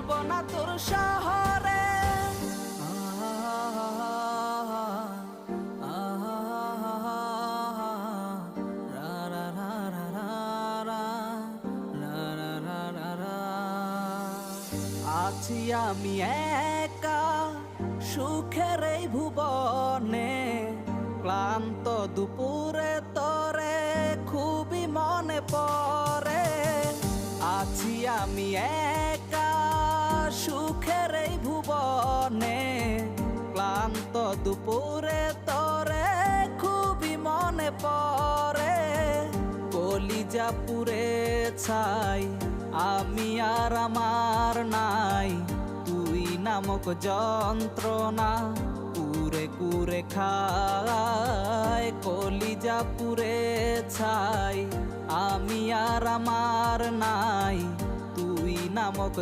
যাব না তোর শহরে। আছি আমি একা সুখের এই ভুবনে, ক্লান্ত দুপুরে তরে খুবই মনে পড়ে। আছি আমি একা সুখের এই ভুবনে, ক্লান্ত দুপুরে তরে খুবই মনে পড়ে। কলিজা পুড়ে ছাই আমি আর আমার নাই, তুই নামক যন্ত্রণা কুরে কুরে খায়। কলিজা পুড়ে ছাই আমি আর আমার নাই, তুই নামক